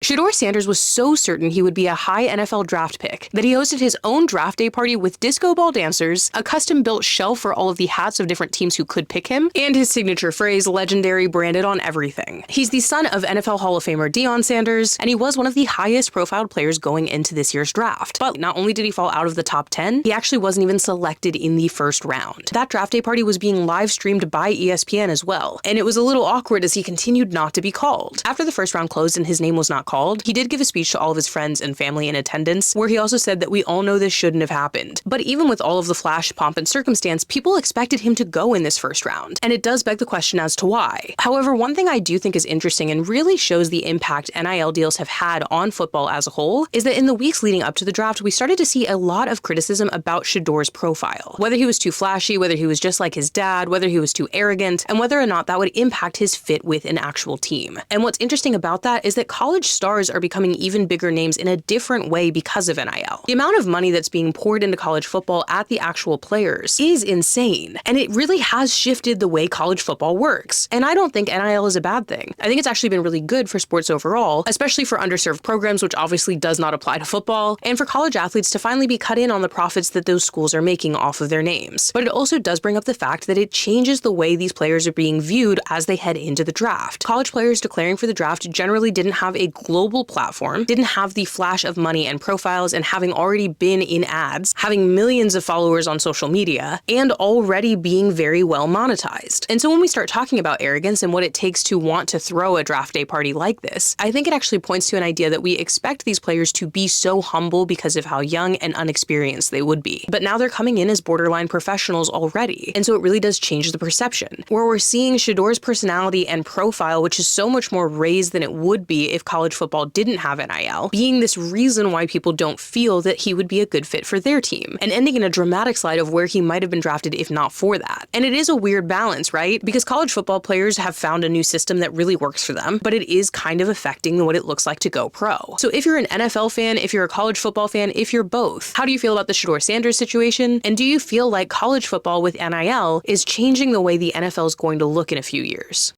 Shedeur Sanders was so certain he would be a high NFL draft pick that he hosted his own draft day party with disco ball dancers, a custom-built shelf for all of the hats of different teams who could pick him, and his signature phrase, legendary, branded on everything. He's the son of NFL Hall of Famer Deion Sanders, and he was one of the highest profiled players going into this year's draft. But not only did he fall out of the top 10, he actually wasn't even selected in the first round. That draft day party was being live streamed by ESPN as well, and it was a little awkward as he continued not to be called. After the first round closed and his name was not called, he did give a speech to all of his friends and family in attendance, where he also said that we all know this shouldn't have happened. But even with all of the flash, pomp, and circumstance, people expected him to go in this first round, and it does beg the question as to why. However, one thing I do think is interesting and really shows the impact NIL deals have had on football as a whole is that in the weeks leading up to the draft, we started to see a lot of criticism about Shedeur's profile. Whether he was too flashy, whether he was just like his dad, whether he was too arrogant, and whether or not that would impact his fit with an actual team. And what's interesting about that is that college stars are becoming even bigger names in a different way because of NIL. The amount of money that's being poured into college football at the actual players is insane, and it really has shifted the way college football works. And I don't think NIL is a bad thing. I think it's actually been really good for sports overall, especially for underserved programs, which obviously does not apply to football, and for college athletes to finally be cut in on the profits that those schools are making off of their names. But it also does bring up the fact that it changes the way these players are being viewed as they head into the draft. College players declaring for the draft generally didn't have a global platform, didn't have the flash of money and profiles, and having already been in ads, having millions of followers on social media, and already being very well monetized. And so when we start talking about arrogance and what it takes to want to throw a draft day party like this, I think it actually points to an idea that we expect these players to be so humble because of how young and unexperienced they would be. But now they're coming in as borderline professionals already. And so it really does change the perception, where we're seeing Shedeur's personality and profile, which is so much more raised than it would be if college football didn't have NIL, being this reason why people don't feel that he would be a good fit for their team, and ending in a dramatic slide of where he might have been drafted if not for that. And it is a weird balance, right? Because college football players have found a new system that really works for them, but it is kind of affecting what it looks like to go pro. So if you're an NFL fan, if you're a college football fan, if you're both, how do you feel about the Shedeur Sanders situation? And do you feel like college football with NIL is changing the way the NFL is going to look in a few years?